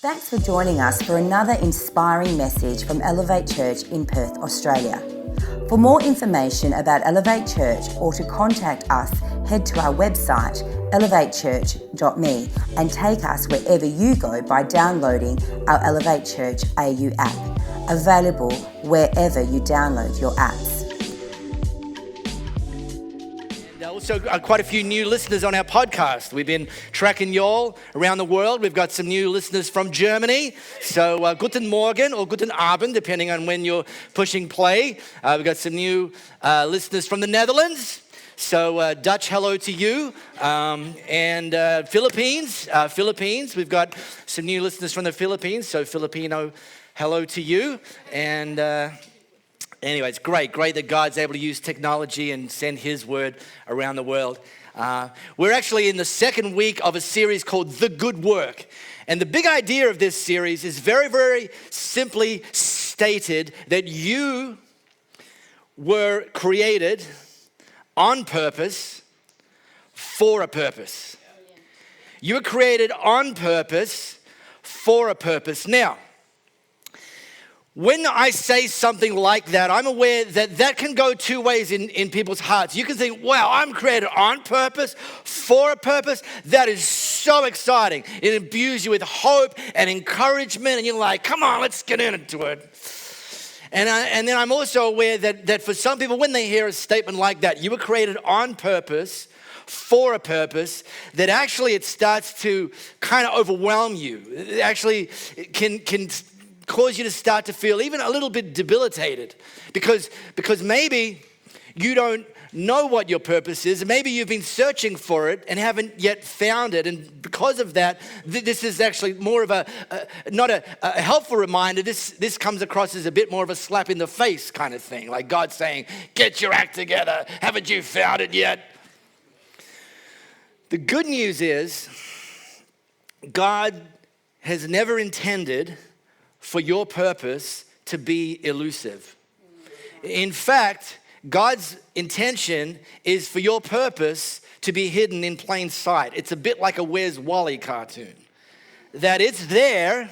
Thanks for joining us for another inspiring message from Elevate Church in Perth, Australia. For more information about Elevate Church or to contact us, head to our website elevatechurch.me and take us wherever you go by downloading our Elevate Church AU app, available wherever you download your apps. Also, quite a few new listeners on our podcast. We've been tracking y'all around the world. We've got some new listeners from Germany. So, Guten Morgen or Guten Abend, depending on when you're pushing play. We've got some new listeners from the Netherlands. So, Dutch, hello to you. And Philippines. We've got some new listeners from the Philippines. So, Filipino, hello to you. And anyway, it's great that God's able to use technology and send His word around the world. We're actually in the second week of a series called The Good Work. And the big idea of this series is very, very simply stated that you were created on purpose for a purpose. You were created on purpose for a purpose. Now, when I say something like that, I'm aware that that can go two ways in people's hearts. You can think, wow, I'm created on purpose, for a purpose. That is so exciting. It imbues you with hope and encouragement, and you're like, come on, let's get into it. And then I'm also aware that for some people, when they hear a statement like that, you were created on purpose, for a purpose, that actually it starts to kind of overwhelm you. It actually can cause you to start to feel even a little bit debilitated because maybe you don't know what your purpose is. Maybe you've been searching for it and haven't yet found it. And because of that, this is actually more of not a helpful reminder. This comes across as a bit more of a slap in the face kind of thing. Like God saying, get your act together. Haven't you found it yet? The good news is God has never intended for your purpose to be elusive. In fact, God's intention is for your purpose to be hidden in plain sight. It's a bit like a Where's Wally cartoon. That it's there,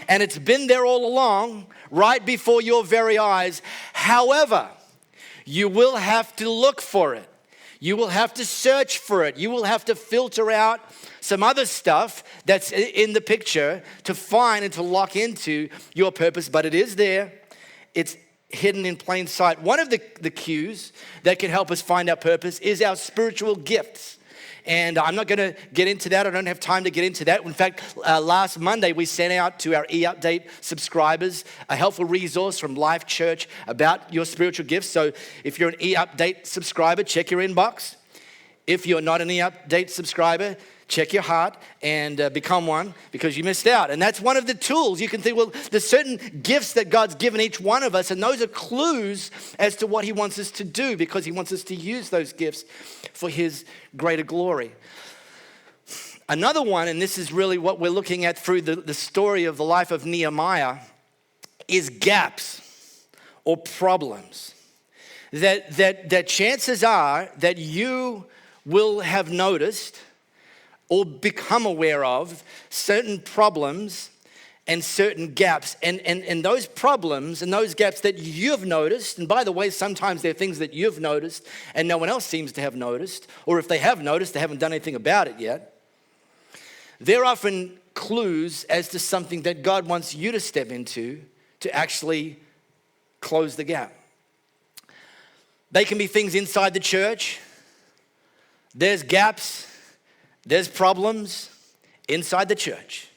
and it's been there all along, right before your very eyes. However, you will have to look for it. You will have to search for it. You will have to filter out some other stuff that's in the picture to find and to lock into your purpose, but it is there. It's hidden in plain sight. One of the cues that can help us find our purpose is our spiritual gifts. And I'm not going to get into that. I don't have time to get into that. In fact, last Monday, we sent out to our eUpdate subscribers a helpful resource from Life Church about your spiritual gifts. So if you're an eUpdate subscriber, check your inbox. If you're not an eUpdate subscriber, check your heart and become one because you missed out. And that's one of the tools. You can think, well, there's certain gifts that God's given each one of us, and those are clues as to what He wants us to do because He wants us to use those gifts for His greater glory. Another one, and this is really what we're looking at through the story of the life of Nehemiah, is gaps or problems. That chances are that you will have noticed or become aware of certain problems and certain gaps. And those problems and those gaps that you've noticed, and by the way, sometimes they're things that you've noticed and no one else seems to have noticed, or if they have noticed, they haven't done anything about it yet. They're often clues as to something that God wants you to step into to actually close the gap. They can be things inside the church. There's gaps. There's problems inside the church.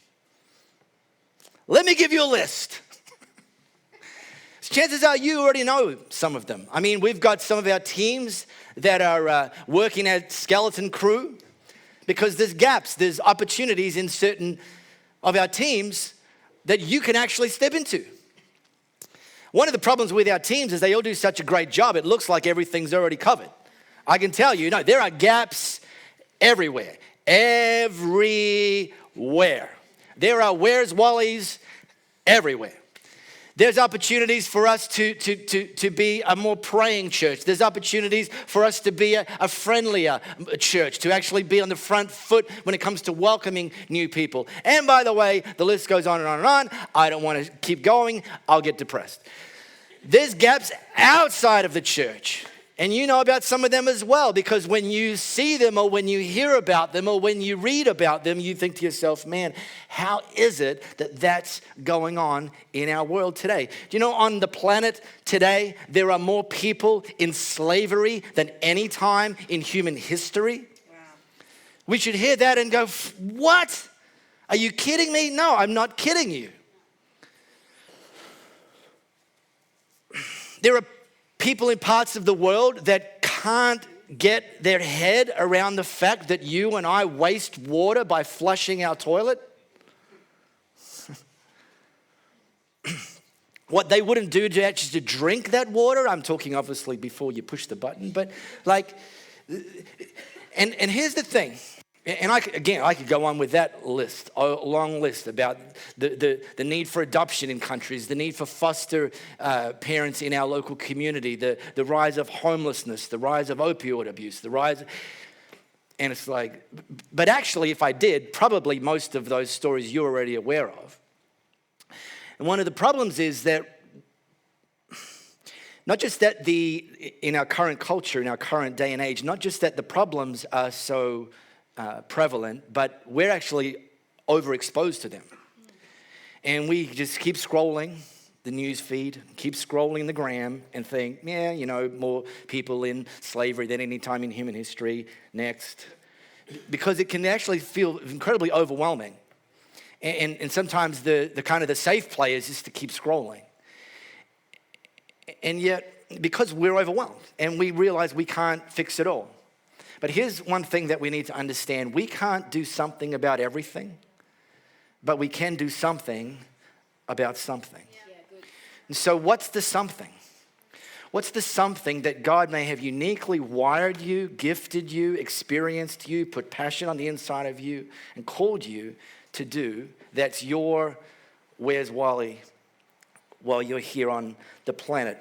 Let me give you a list. Chances are you already know some of them. I mean, we've got some of our teams that are working at Skeleton Crew because there's gaps, there's opportunities in certain of our teams that you can actually step into. One of the problems with our teams is they all do such a great job, it looks like everything's already covered. I can tell you, no, there are gaps everywhere. Everywhere. There are Where's Wallies everywhere. There's opportunities for us to be a more praying church. There's opportunities for us to be a friendlier church, to actually be on the front foot when it comes to welcoming new people. And by the way, the list goes on and on and on. I don't want to keep going. I'll get depressed. There's gaps outside of the church. And you know about some of them as well, because when you see them or when you hear about them or when you read about them, you think to yourself, man, how is it that that's going on in our world today? Do you know on the planet today, there are more people in slavery than any time in human history? Wow. We should hear that and go, what? Are you kidding me? No, I'm not kidding you. There are people in parts of the world that can't get their head around the fact that you and I waste water by flushing our toilet. What they wouldn't do to actually drink that water, I'm talking obviously before you push the button, but like, and here's the thing. And I could go on with that list, a long list about the need for adoption in countries, the need for foster parents in our local community, the rise of homelessness, the rise of opioid abuse, and it's like, but actually if I did, probably most of those stories you're already aware of. And one of the problems is that not just that in our current culture, in our current day and age, not just that the problems are so prevalent, but we're actually overexposed to them. And we just keep scrolling the news feed, keep scrolling the gram and think, yeah, you know, more people in slavery than any time in human history, next. Because it can actually feel incredibly overwhelming. And sometimes the kind of the safe play is just to keep scrolling. And yet, because we're overwhelmed and we realize we can't fix it all. But here's one thing that we need to understand. We can't do something about everything, but we can do something about something. Yeah, good. And so what's the something? What's the something that God may have uniquely wired you, gifted you, experienced you, put passion on the inside of you, and called you to do that's your Where's Wally while you're here on the planet?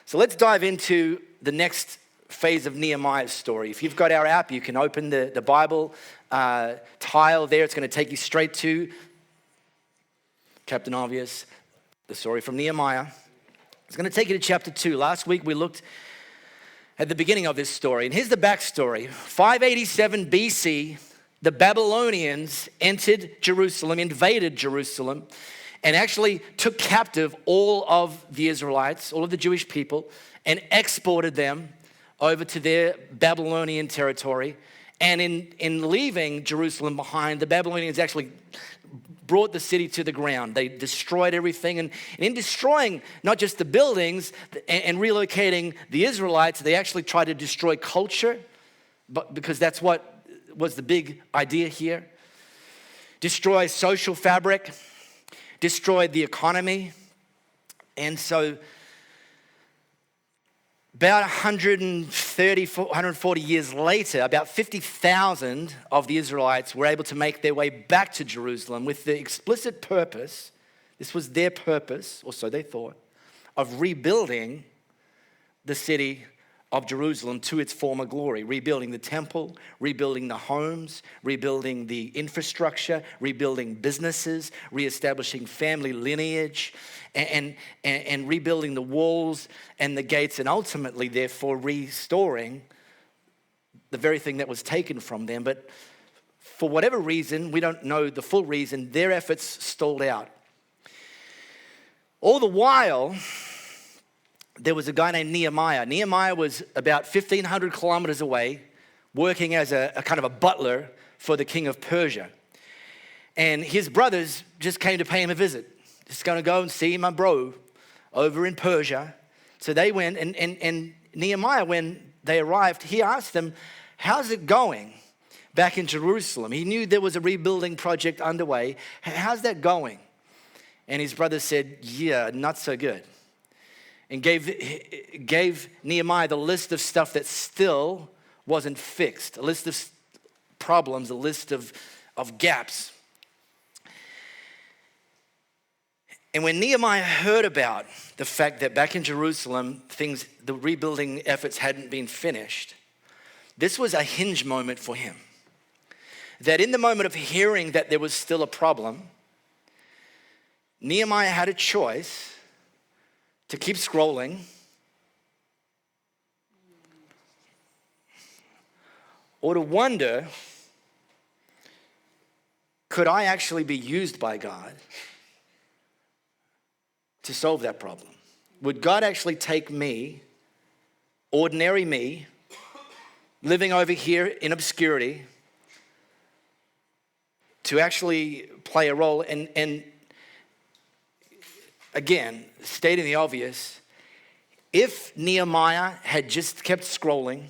So let's dive into the next phase of Nehemiah's story. If you've got our app, you can open the Bible tile there. It's going to take you straight to Captain Obvious, the story from Nehemiah. It's going to take you to chapter 2. Last week we looked at the beginning of this story. And here's the backstory. 587 BC, the Babylonians entered Jerusalem, invaded Jerusalem, and actually took captive all of the Israelites, all of the Jewish people, and exported them over to their Babylonian territory. And in leaving Jerusalem behind, the Babylonians actually brought the city to the ground. They destroyed everything. And in destroying not just the buildings and relocating the Israelites, they actually tried to destroy culture, but because that's what was the big idea here. Destroy social fabric, destroyed the economy. And so about 140 years later, about 50,000 of the Israelites were able to make their way back to Jerusalem with the explicit purpose, this was their purpose, or so they thought, of rebuilding the city of Jerusalem to its former glory, rebuilding the temple, rebuilding the homes, rebuilding the infrastructure, rebuilding businesses, reestablishing family lineage, and rebuilding the walls and the gates, and ultimately, therefore, restoring the very thing that was taken from them. But for whatever reason, we don't know the full reason, their efforts stalled out. All the while, there was a guy named Nehemiah. Nehemiah was about 1,500 kilometers away, working as a kind of a butler for the king of Persia. And his brothers just came to pay him a visit. Just going to go and see my bro over in Persia. So they went, and Nehemiah, when they arrived, he asked them, how's it going back in Jerusalem? He knew there was a rebuilding project underway. How's that going? And his brothers said, yeah, not so good. And gave Nehemiah the list of stuff that still wasn't fixed, a list of problems, a list of gaps. And when Nehemiah heard about the fact that back in Jerusalem, the rebuilding efforts hadn't been finished, this was a hinge moment for him. That in the moment of hearing that there was still a problem, Nehemiah had a choice to keep scrolling or to wonder, could I actually be used by God to solve that problem? Would God actually take me, ordinary me, living over here in obscurity, to actually play a role? And again, stating the obvious, if Nehemiah had just kept scrolling,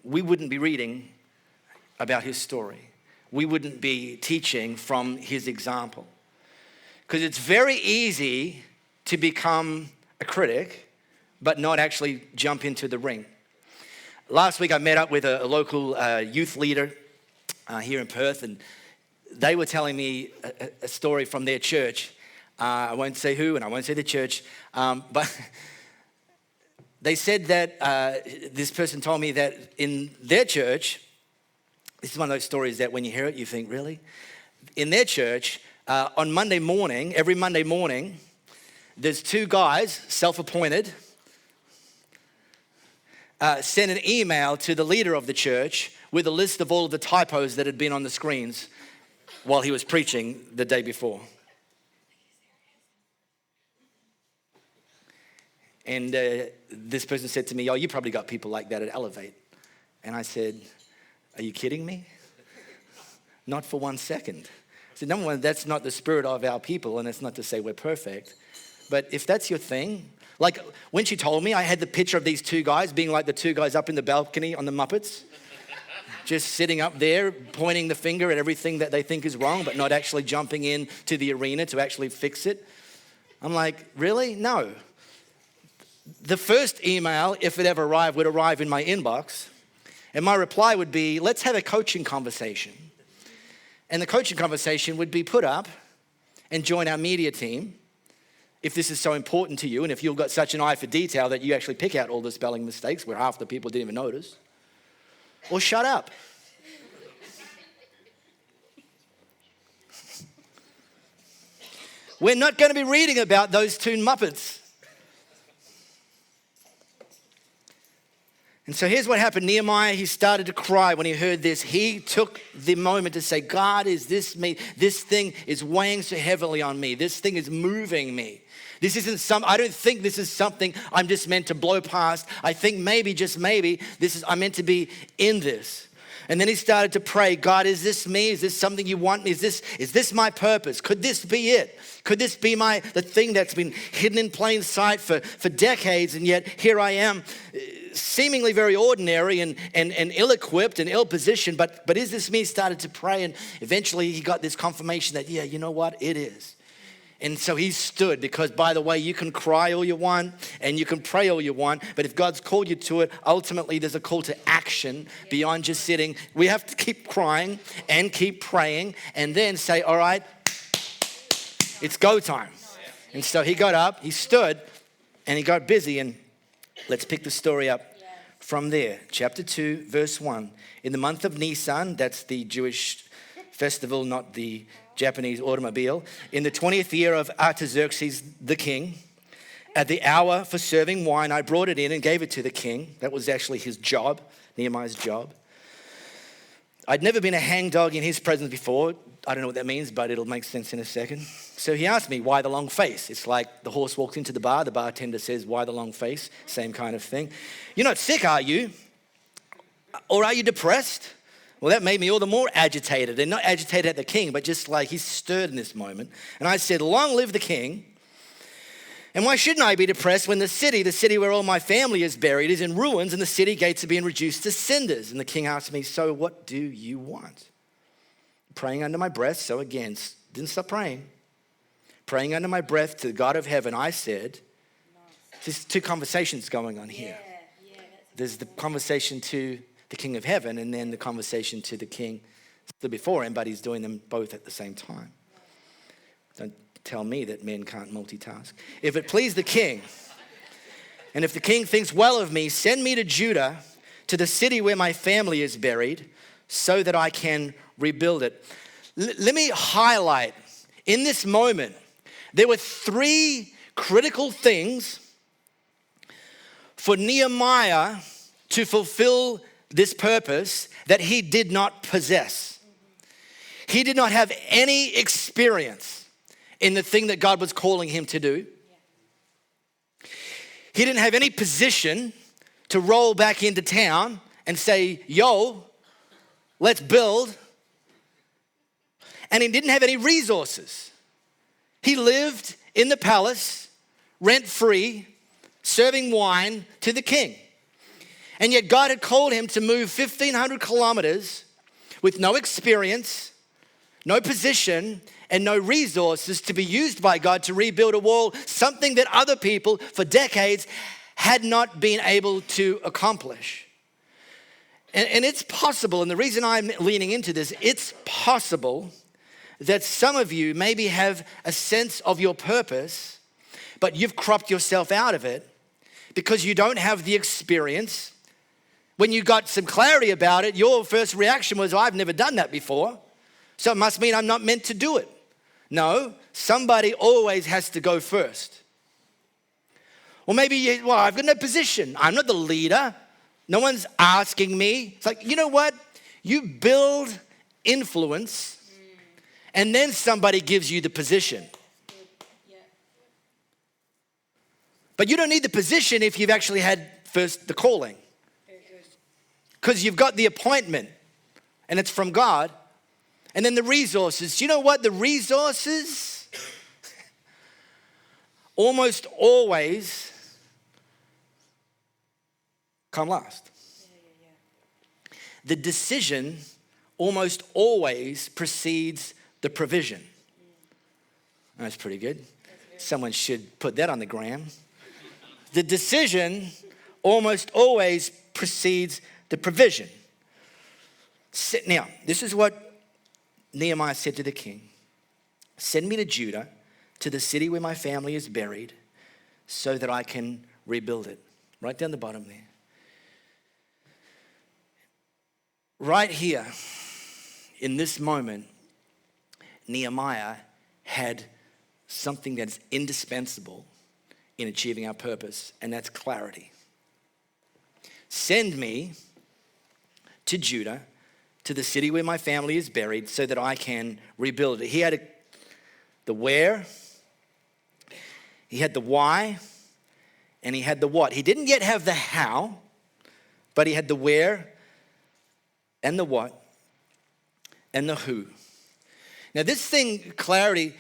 we wouldn't be reading about his story. We wouldn't be teaching from his example. Because it's very easy to become a critic, but not actually jump into the ring. Last week I met up with a local youth leader here in Perth, and they were telling me a story from their church. I won't say who and I won't say the church, but they said that this person told me that in their church, this is one of those stories that when you hear it, you think, really? In their church, on Monday morning, every Monday morning, there's two guys, self-appointed, sent an email to the leader of the church with a list of all of the typos that had been on the screens while he was preaching the day before. And this person said to me, oh, you probably got people like that at Elevate. And I said, are you kidding me? Not for 1 second. I said, number one, that's not the spirit of our people, and it's not to say we're perfect. But if that's your thing, like when she told me, I had the picture of these two guys being like the two guys up in the balcony on the Muppets, just sitting up there, pointing the finger at everything that they think is wrong, but not actually jumping in to the arena to actually fix it. I'm like, really? No. The first email, if it ever arrived, would arrive in my inbox. And my reply would be, let's have a coaching conversation. And the coaching conversation would be put up and join our media team if this is so important to you and if you've got such an eye for detail that you actually pick out all the spelling mistakes where half the people didn't even notice. Or shut up. We're not going to be reading about those two Muppets. And so here's what happened. Nehemiah, he started to cry when he heard this. He took the moment to say, God, is this me? This thing is weighing so heavily on me. This thing is moving me. This isn't I don't think this is something I'm just meant to blow past. I think maybe, just maybe, I'm meant to be in this. And then he started to pray, God, is this me? Is this something you want me? Is this my purpose? Could this be it? Could this be the thing that's been hidden in plain sight for decades, and yet here I am, seemingly very ordinary and ill-equipped and ill-positioned, but is this me? He started to pray, and eventually he got this confirmation that, yeah, you know what? It is. And so he stood, because by the way, you can cry all you want and you can pray all you want, but if God's called you to it, ultimately there's a call to action beyond just sitting. We have to keep crying and keep praying and then say, all right, it's go time. And so he got up, he stood, and he got busy, and let's pick the story up from there. Chapter 2, verse 1. In the month of Nisan, that's the Jewish festival, not the Japanese automobile, in the 20th year of Artaxerxes the king, at the hour for serving wine, I brought it in and gave it to the king. That was actually his job, Nehemiah's job. I'd never been a hangdog in his presence before. I don't know what that means, but it'll make sense in a second. So he asked me, why the long face? It's like the horse walks into the bar, the bartender says, why the long face? Same kind of thing. You're not sick, are you? Or are you depressed? Well, that made me all the more agitated, and not agitated at the king, but just like he's stirred in this moment. And I said, long live the king. And why shouldn't I be depressed when the city where all my family is buried, is in ruins, and the city gates are being reduced to cinders? And the king asked me, so what do you want? Praying under my breath, so again, didn't stop praying. Praying under my breath to the God of heaven, I said, there's two conversations going on here. There's the conversation to the king of heaven, and then the conversation to the king still before him, but he's doing them both at the same time. Don't tell me that men can't multitask. If it please the king, and if the king thinks well of me, send me to Judah, to the city where my family is buried, so that I can rebuild it. Let me highlight, in this moment, there were 3 critical things for Nehemiah to fulfill this purpose that he did not possess. He did not have any experience in the thing that God was calling him to do. He didn't have any position to roll back into town and say, yo, let's build. And he didn't have any resources. He lived in the palace, rent-free, serving wine to the king. And yet God had called him to move 1,500 kilometers with no experience, no position, and no resources to be used by God to rebuild a wall, something that other people for decades had not been able to accomplish. And it's possible, and the reason I'm leaning into this, it's possible that some of you maybe have a sense of your purpose, but you've cropped yourself out of it because you don't have the experience. When you got some clarity about it, your first reaction was, I've never done that before, so it must mean I'm not meant to do it. No, somebody always has to go first. Or maybe, I've got no position. I'm not the leader. No one's asking me. It's like, you know what? You build influence, and then somebody gives you the position. But you don't need the position if you've actually had first the calling. Because you've got the appointment, and it's from God. And then the resources. You know what? The resources almost always come last. The decision almost always precedes the provision. That's pretty good. Someone should put that on the gram. The decision almost always precedes the provision. Now, this is what Nehemiah said to the king. Send me to Judah, to the city where my family is buried, so that I can rebuild it. Right down the bottom there. Right here, in this moment, Nehemiah had something that's indispensable in achieving our purpose, and that's clarity. Send me to Judah, to the city where my family is buried, so that I can rebuild it. He had the where, he had the why, and he had the what. He didn't yet have the how, but he had the where and the what and the who. Now this thing, clarity,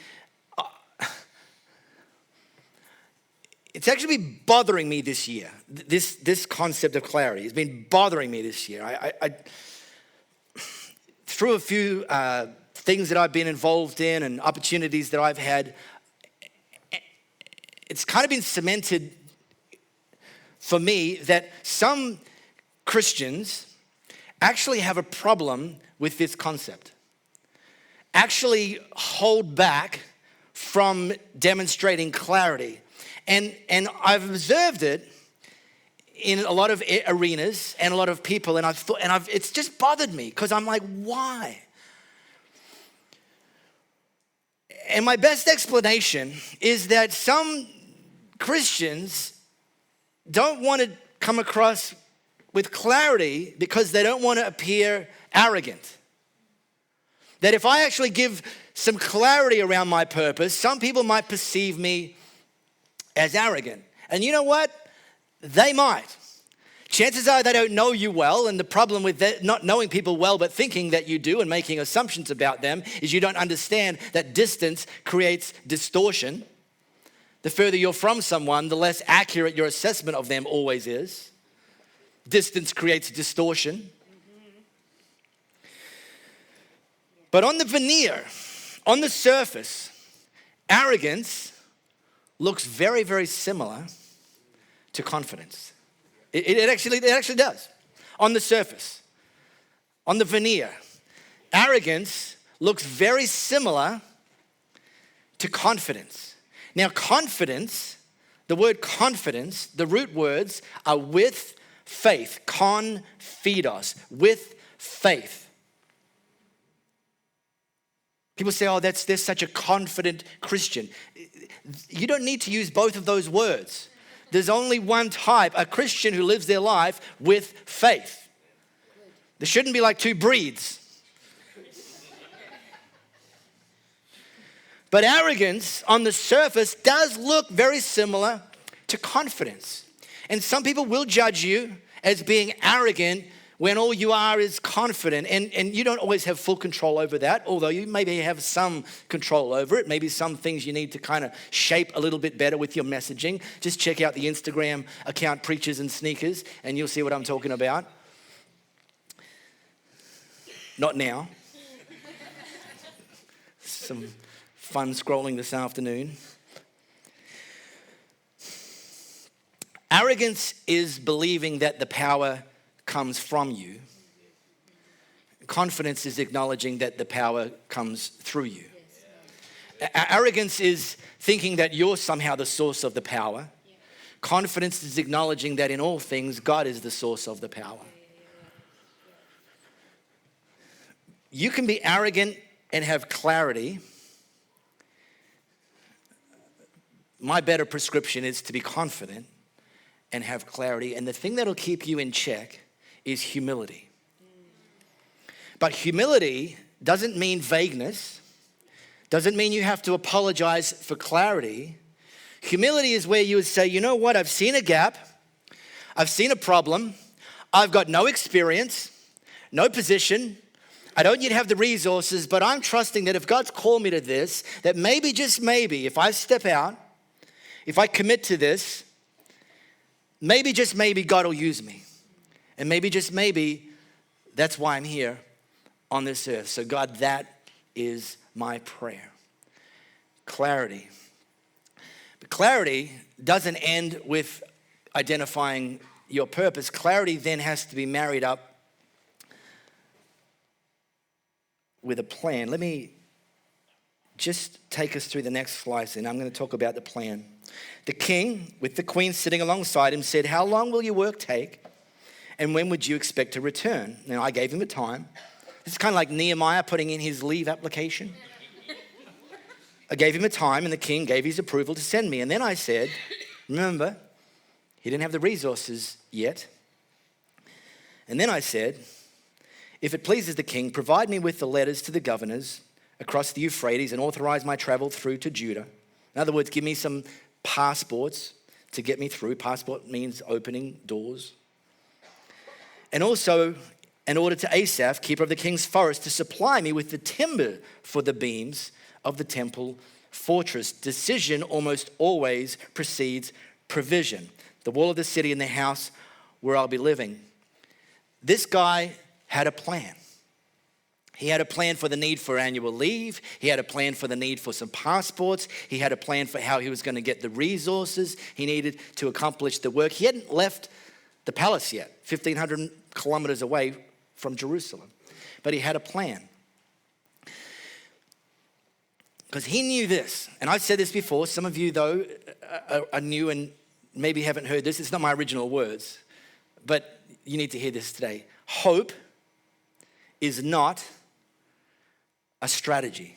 it's actually been bothering me this year. This concept of clarity has been bothering me this year. I through a few things that I've been involved in and opportunities that I've had, it's kind of been cemented for me that some Christians actually have a problem with this concept. Actually hold back from demonstrating clarity. And I've observed it in a lot of arenas and a lot of people, and it's just bothered me because I'm like, why? And my best explanation is that some Christians don't want to come across with clarity because they don't want to appear arrogant. That if I actually give some clarity around my purpose, some people might perceive me as arrogant. And you know what? They might. Chances are they don't know you well, and the problem with not knowing people well but thinking that you do and making assumptions about them is you don't understand that distance creates distortion. The further you're from someone, the less accurate your assessment of them always is. Distance creates distortion. But on the veneer, on the surface, arrogance looks very, very similar to confidence. It actually does. On the surface, on the veneer, arrogance looks very similar to confidence. Now, confidence, the word confidence, the root words are with faith. Confidos, with faith. People say, oh, they're such a confident Christian. You don't need to use both of those words. There's only one type, a Christian who lives their life with faith. There shouldn't be like two breeds. But arrogance on the surface does look very similar to confidence. And some people will judge you as being arrogant when all you are is confident. And you don't always have full control over that, although you maybe have some control over it. Maybe some things you need to kind of shape a little bit better with your messaging. Just check out the Instagram account Preachers and Sneakers and you'll see what I'm talking about. Not now. Some fun scrolling this afternoon. Arrogance is believing that the power comes from you. Confidence is acknowledging that the power comes through you. Arrogance is thinking that you're somehow the source of the power. Confidence is acknowledging that in all things, God is the source of the power. You can be arrogant and have clarity. My better prescription is to be confident and have clarity. And the thing that'll keep you in check is humility. But humility doesn't mean vagueness, doesn't mean you have to apologize for clarity. Humility is where you would say, you know what, I've seen a gap, I've seen a problem, I've got no experience, no position, I don't yet have the resources, but I'm trusting that if God's called me to this, that maybe, just maybe, if I step out, if I commit to this, maybe, just maybe, God will use me. And maybe, just maybe, that's why I'm here on this earth. So God, that is my prayer. Clarity. But clarity doesn't end with identifying your purpose. Clarity then has to be married up with a plan. Let me just take us through the next slice, and I'm going to talk about the plan. The king, with the queen sitting alongside him, said, how long will your work take? And when would you expect to return? Now, I gave him a time. It's kind of like Nehemiah putting in his leave application. I gave him a time, and the king gave his approval to send me. And then I said, remember, he didn't have the resources yet. And then I said, if it pleases the king, provide me with the letters to the governors across the Euphrates and authorize my travel through to Judah. In other words, give me some passports to get me through. Passport means opening doors. And also an order to Asaph, keeper of the king's forest, to supply me with the timber for the beams of the temple fortress. Decision almost always precedes provision. The wall of the city and the house where I'll be living. This guy had a plan. He had a plan for the need for annual leave. He had a plan for the need for some passports. He had a plan for how he was going to get the resources he needed to accomplish the work. He hadn't left the palace yet, 1,500 kilometers away from Jerusalem. But he had a plan. Because he knew this, and I've said this before, some of you though are new and maybe haven't heard this. It's not my original words, but you need to hear this today. Hope is not a strategy.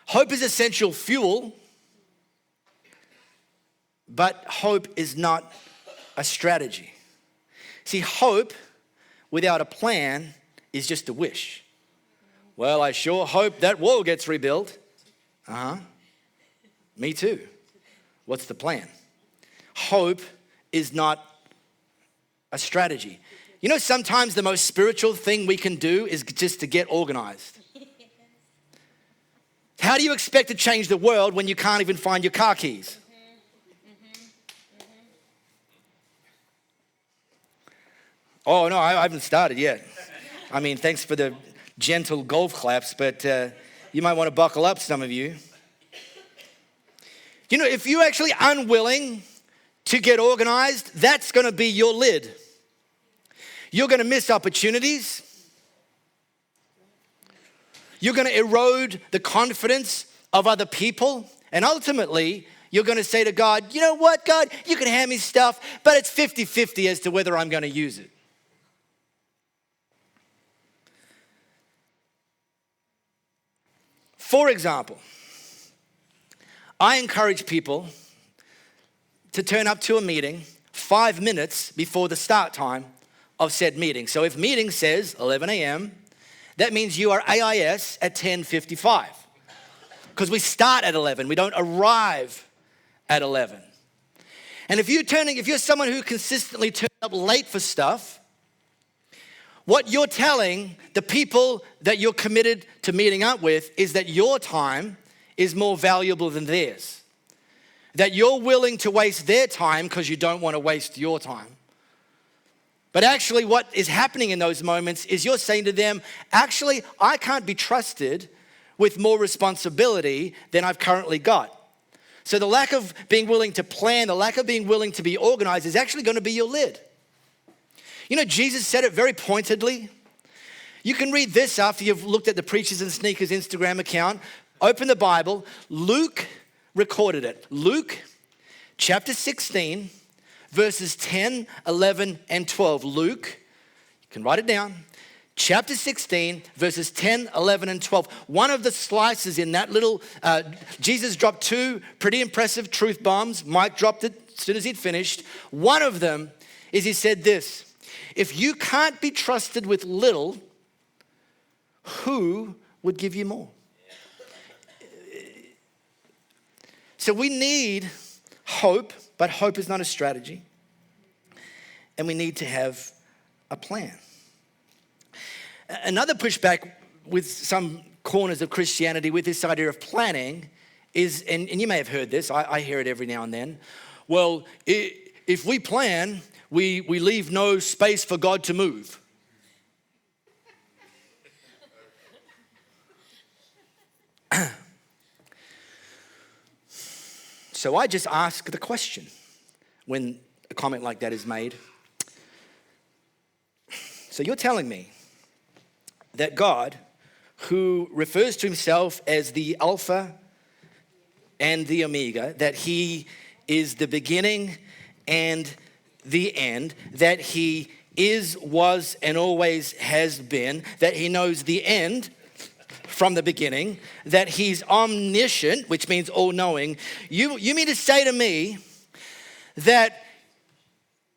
Hope is essential fuel, but hope is not a strategy. See, hope without a plan is just a wish. Well, I sure hope that wall gets rebuilt. Me too. What's the plan? Hope is not a strategy. You know, sometimes the most spiritual thing we can do is just to get organized. How do you expect to change the world when you can't even find your car keys? Oh, no, I haven't started yet. I mean, thanks for the gentle golf claps, but you might want to buckle up, some of you. You know, if you're actually unwilling to get organized, that's going to be your lid. You're going to miss opportunities. You're going to erode the confidence of other people. And ultimately, you're going to say to God, you know what, God, you can hand me stuff, but it's 50-50 as to whether I'm going to use it. For example, I encourage people to turn up to a meeting 5 minutes before the start time of said meeting. So if meeting says 11 a.m., that means you are AIS at 10:55. Because we start at 11, we don't arrive at 11. And if you're someone who consistently turns up late for stuff, what you're telling the people that you're committed to meeting up with is that your time is more valuable than theirs. That you're willing to waste their time because you don't want to waste your time. But actually what is happening in those moments is you're saying to them, actually, I can't be trusted with more responsibility than I've currently got. So the lack of being willing to plan, the lack of being willing to be organized is actually going to be your lid. You know, Jesus said it very pointedly. You can read this after you've looked at the Preachers and Sneakers Instagram account. Open the Bible. Luke recorded it. Luke chapter 16, verses 10, 11, and 12. Luke, you can write it down. Chapter 16, verses 10, 11, and 12. One of the slices in that little, Jesus dropped two pretty impressive truth bombs. Mike dropped it as soon as he'd finished. One of them is he said this: if you can't be trusted with little, who would give you more? So we need hope, but hope is not a strategy. And we need to have a plan. Another pushback with some corners of Christianity with this idea of planning is, and you may have heard this, I hear it every now and then, well, if we plan, we leave no space for God to move. So I just ask the question when a comment like that is made. So you're telling me that God, who refers to himself as the Alpha and the Omega, that he is the beginning and the end, that he is, was, and always has been, that he knows the end from the beginning, that he's omniscient, which means all-knowing. You mean to say to me that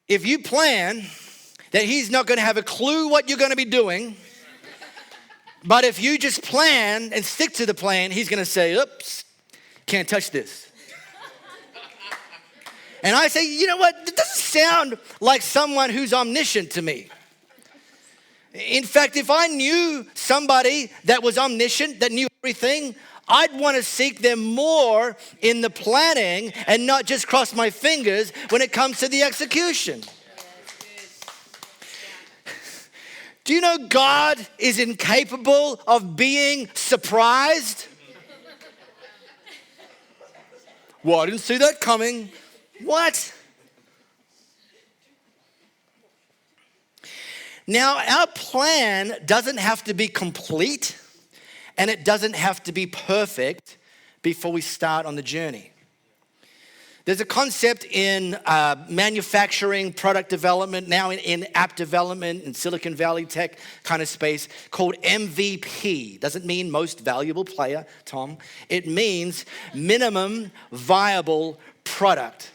if you plan, that he's not going to have a clue what you're going to be doing, but if you just plan and stick to the plan, he's going to say, oops, can't touch this. And I say, you know what? It doesn't sound like someone who's omniscient to me. In fact, if I knew somebody that was omniscient, that knew everything, I'd want to seek them more in the planning and not just cross my fingers when it comes to the execution. Do you know God is incapable of being surprised? Well, I didn't see that coming. What? Now, our plan doesn't have to be complete and it doesn't have to be perfect before we start on the journey. There's a concept in manufacturing, product development, now in app development, in Silicon Valley tech kind of space, called MVP. Doesn't mean most valuable player, Tom. It means minimum viable product.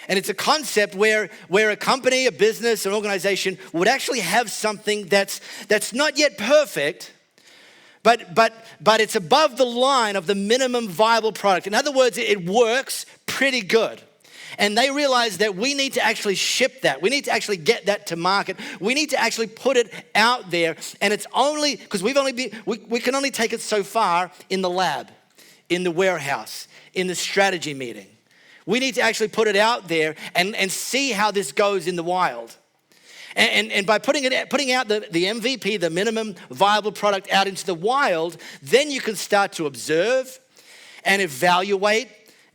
And it's a concept where a company, a business, an organization would actually have something that's not yet perfect, but it's above the line of the minimum viable product. In other words, it works pretty good. And they realize that we need to actually ship that. We need to actually get that to market. We need to actually put it out there. And it's only, because we can only take it so far in the lab, in the warehouse, in the strategy meeting. We need to actually put it out there and see how this goes in the wild. And by putting out the MVP, the minimum viable product, out into the wild, then you can start to observe and evaluate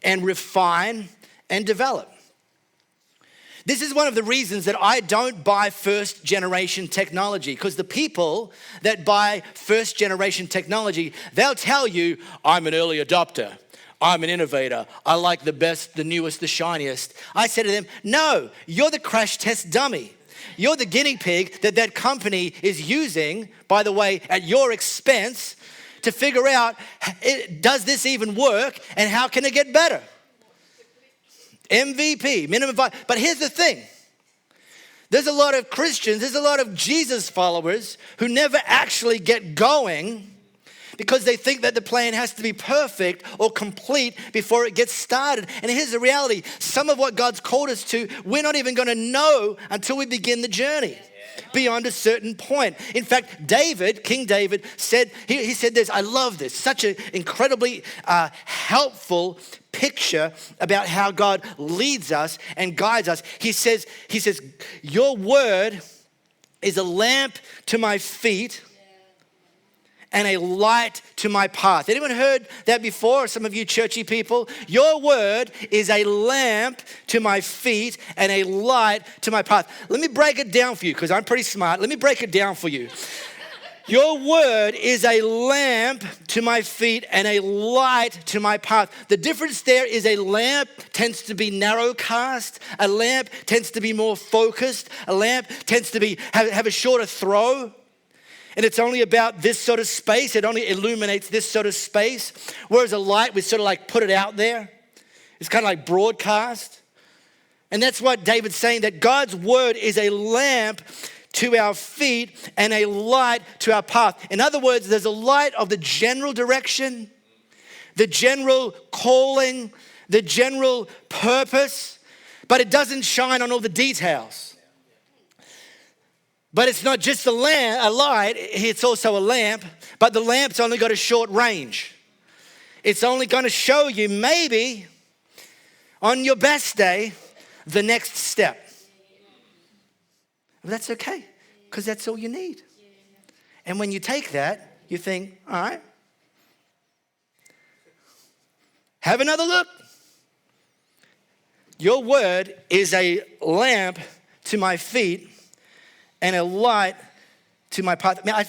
and refine and develop. This is one of the reasons that I don't buy first generation technology, because the people that buy first generation technology, they'll tell you, I'm an early adopter. I'm an innovator. I like the best, the newest, the shiniest. I said to them, no, you're the crash test dummy. You're the guinea pig that company is using, by the way, at your expense to figure out, does this even work and how can it get better? MVP, minimum viable. But here's the thing. There's a lot of Christians, there's a lot of Jesus followers who never actually get going because they think that the plan has to be perfect or complete before it gets started. And here's the reality. Some of what God's called us to, we're not even going to know until we begin the journey beyond a certain point. In fact, King David said, he said this, I love this, such an incredibly helpful picture about how God leads us and guides us. He says, your word is a lamp to my feet and a light to my path. Anyone heard that before? Some of you churchy people. Your word is a lamp to my feet and a light to my path. Let me break it down for you because I'm pretty smart. Let me break it down for you. Your word is a lamp to my feet and a light to my path. The difference there is a lamp tends to be narrow cast. A lamp tends to be more focused. A lamp tends to have a shorter throw. And it's only about this sort of space. It only illuminates this sort of space. Whereas a light, we sort of like put it out there. It's kind of like broadcast. And that's what David's saying, that God's word is a lamp to our feet and a light to our path. In other words, there's a light of the general direction, the general calling, the general purpose, but it doesn't shine on all the details. But it's not just a light, it's also a lamp, but the lamp's only got a short range. It's only going to show you maybe on your best day the next step. Well, that's okay, because that's all you need. And when you take that, you think, all right, have another look. Your word is a lamp to my feet and a light to my path. Man, I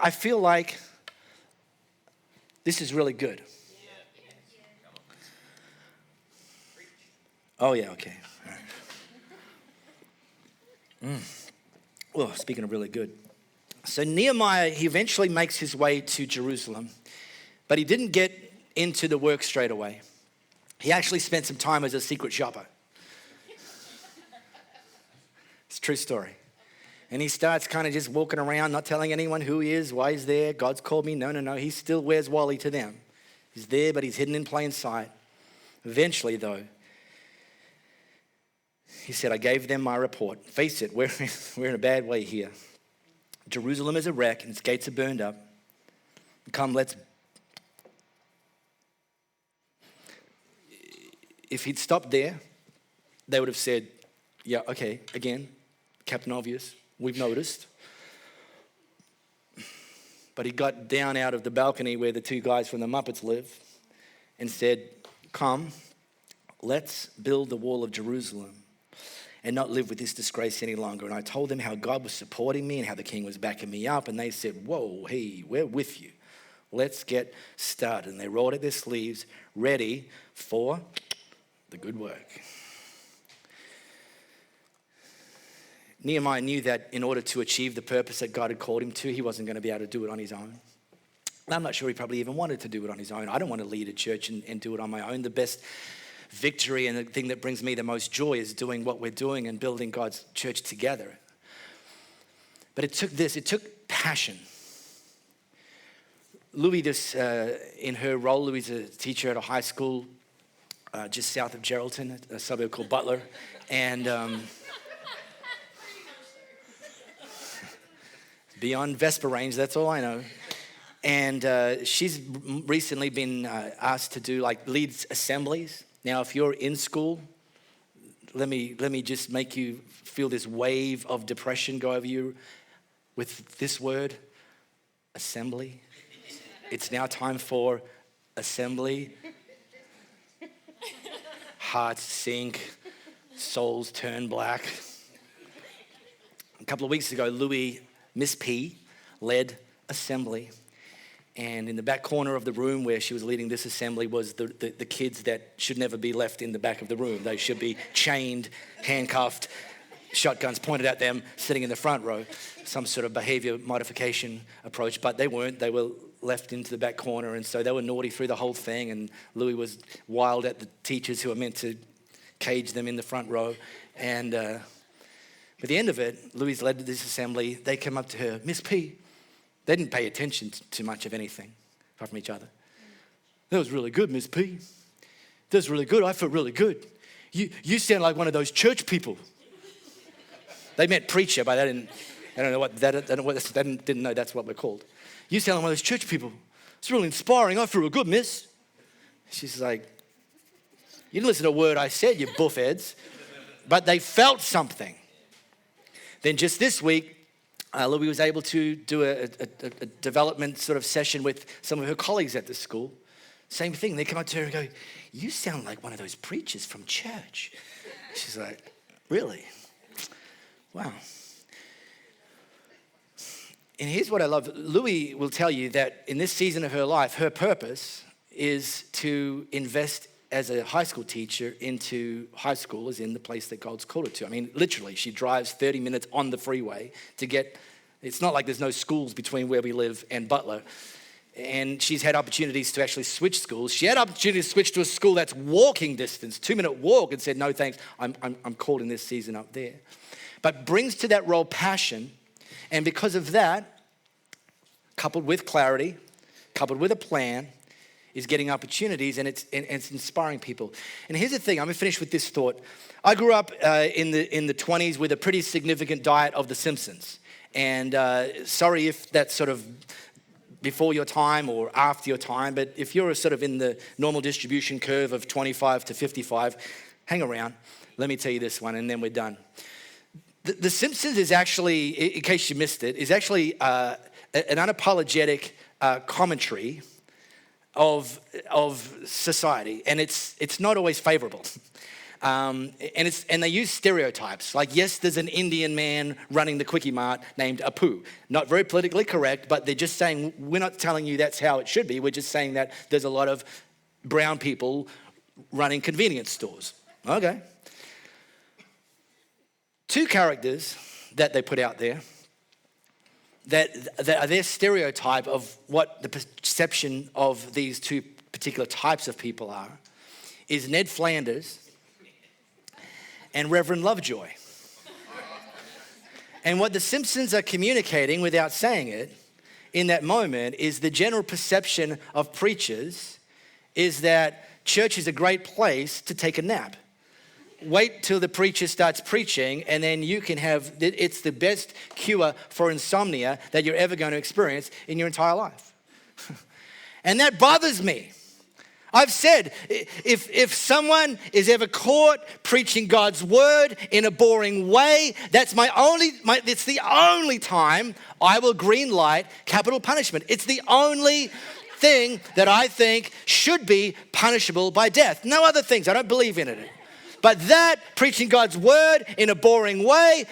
feel like this is really good. Oh, yeah, okay. All right. Well, speaking of really good. So Nehemiah, he eventually makes his way to Jerusalem, but he didn't get into the work straight away. He actually spent some time as a secret shopper. It's a true story. And he starts kind of just walking around, not telling anyone who he is, why he's there. God's called me. No. He still wears Wally to them. He's there, but he's hidden in plain sight. Eventually, though, he said, I gave them my report. Face it, we're in a bad way here. Jerusalem is a wreck and its gates are burned up. Come, If he'd stopped there, they would have said, yeah, okay, again, Captain Obvious. We've noticed. But he got down out of the balcony where the two guys from the Muppets live and said, come, let's build the wall of Jerusalem and not live with this disgrace any longer. And I told them how God was supporting me and how the king was backing me up. And they said, whoa, hey, we're with you. Let's get started. And they rolled up their sleeves, ready for the good work. Nehemiah knew that in order to achieve the purpose that God had called him to, he wasn't going to be able to do it on his own. I'm not sure he probably even wanted to do it on his own. I don't want to lead a church and do it on my own. The best victory and the thing that brings me the most joy is doing what we're doing and building God's church together. But it took passion. Louie, in her role, Louie is a teacher at a high school just south of Geraldton, a suburb called Butler. And beyond Vespa range, that's all I know. And she's recently been asked to do lead assemblies. Now, if you're in school, let me just make you feel this wave of depression go over you with this word, assembly. It's now time for assembly. Hearts sink, souls turn black. A couple of weeks ago, Miss P, led assembly. And in the back corner of the room where she was leading this assembly was the kids that should never be left in the back of the room. They should be chained, handcuffed, shotguns pointed at them, sitting in the front row. Some sort of behavior modification approach, but they weren't. They were left into the back corner, and so they were naughty through the whole thing, and Louis was wild at the teachers who were meant to cage them in the front row. And at the end of it, Louis led this assembly. They came up to her, Miss P. They didn't pay attention to much of anything apart from each other. That was really good, Miss P. That was really good. I felt really good. You sound like one of those church people. They meant preacher, but didn't know that's what we're called. You sound like one of those church people. It's really inspiring. I feel real good, miss. She's like, you didn't listen to a word I said, you buffheads. But they felt something. Then just this week, Louis was able to do a development sort of session with some of her colleagues at the school. Same thing. They come up to her and go, you sound like one of those preachers from church. She's like, really? Wow. And here's what I love. Louis will tell you that in this season of her life, her purpose is to invest as a high school teacher into high schoolers in the place that God's called her to. I mean, literally, she drives 30 minutes on the freeway to get, it's not like there's no schools between where we live and Butler. And she's had opportunities to actually switch schools. She had opportunity to switch to a school that's walking distance, 2-minute walk, and said, no, thanks, I'm called in this season up there. But brings to that role passion. And because of that, coupled with clarity, coupled with a plan, is getting opportunities, and it's inspiring people. And here's the thing, I'm gonna finish with this thought. I grew up in the 20s with a pretty significant diet of The Simpsons. And sorry if that's sort of before your time or after your time, but if you're sort of in the normal distribution curve of 25 to 55, hang around. Let me tell you this one, and then we're done. The Simpsons is actually, in case you missed it, is actually an unapologetic commentary of society, and it's not always favorable. And they use stereotypes. Like, yes, there's an Indian man running the Quickie Mart named Apu. Not very politically correct, but they're just saying, we're not telling you that's how it should be. We're just saying that there's a lot of brown people running convenience stores. Okay. Two characters that they put out there that are their stereotype of what the perception of these two particular types of people are is Ned Flanders and Reverend Lovejoy. And what the Simpsons are communicating without saying it in that moment is the general perception of preachers is that church is a great place to take a nap. Wait till the preacher starts preaching, and then you can have, it's the best cure for insomnia that you're ever going to experience in your entire life. And that bothers me. I've said, if someone is ever caught preaching God's word in a boring way, it's the only time I will green light capital punishment. It's the only thing that I think should be punishable by death. No other things. I don't believe in it. But that, preaching God's word in a boring way,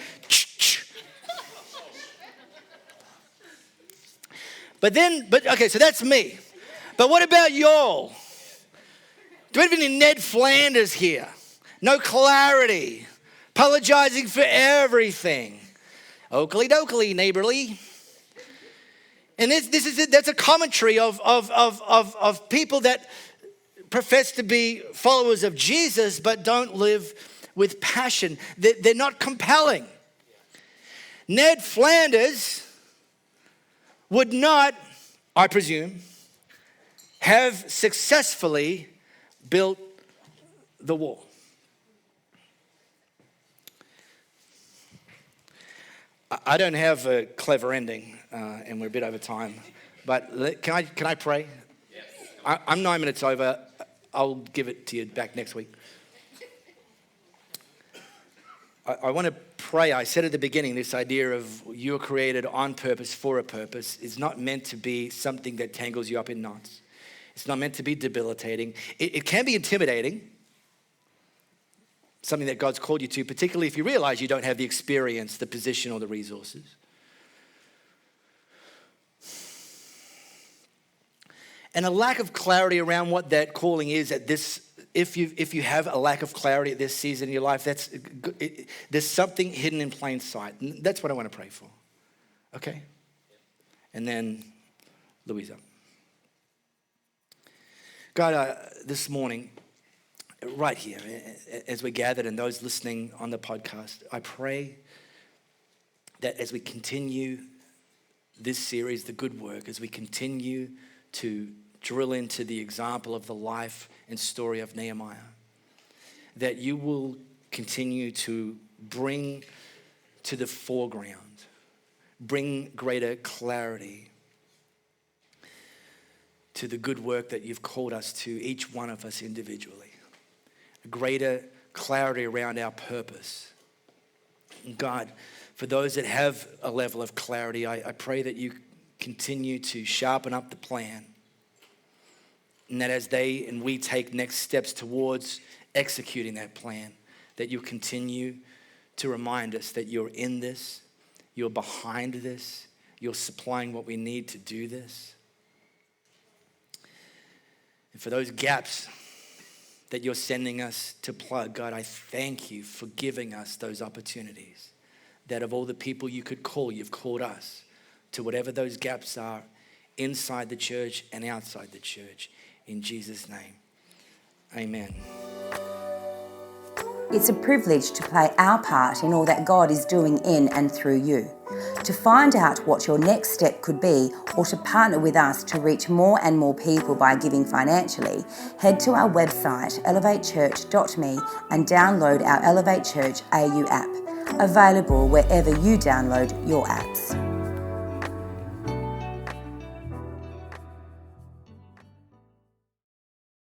okay, so that's me. But what about y'all? Do we have any Ned Flanders here? No clarity, apologizing for everything. Oakley dokley, neighborly. And that's a commentary of people that profess to be followers of Jesus, but don't live with passion. They're not compelling. Ned Flanders would not, I presume, have successfully built the wall. I don't have a clever ending, and we're a bit over time, but can I pray? Yes. I'm 9 minutes over. I'll give it to you back next week. I want to pray. I said at the beginning, this idea of you're created on purpose for a purpose is not meant to be something that tangles you up in knots. It's not meant to be debilitating. It can be intimidating. something that God's called you to, particularly if you realize you don't have the experience, the position, or the resources. And a lack of clarity around what that calling is at this, if you have a lack of clarity at this season in your life, there's something hidden in plain sight. And that's what I want to pray for. Okay? And then Louisa. God, this morning, right here, as we're gathered and those listening on the podcast, I pray that as we continue this series, The Good Work, as we continue to drill into the example of the life and story of Nehemiah, that you will continue to bring to the foreground, bring greater clarity to the good work that you've called us to, each one of us individually. A greater clarity around our purpose. And God, for those that have a level of clarity, I pray that you continue to sharpen up the plan. And that as they and we take next steps towards executing that plan, that you'll continue to remind us that you're in this, you're behind this, you're supplying what we need to do this. And for those gaps that you're sending us to plug, God, I thank you for giving us those opportunities. That of all the people you could call, you've called us to whatever those gaps are inside the church and outside the church. In Jesus' name, amen. It's a privilege to play our part in all that God is doing in and through you. To find out what your next step could be, or to partner with us to reach more and more people by giving financially, head to our website elevatechurch.me and download our Elevate Church AU app, available wherever you download your apps.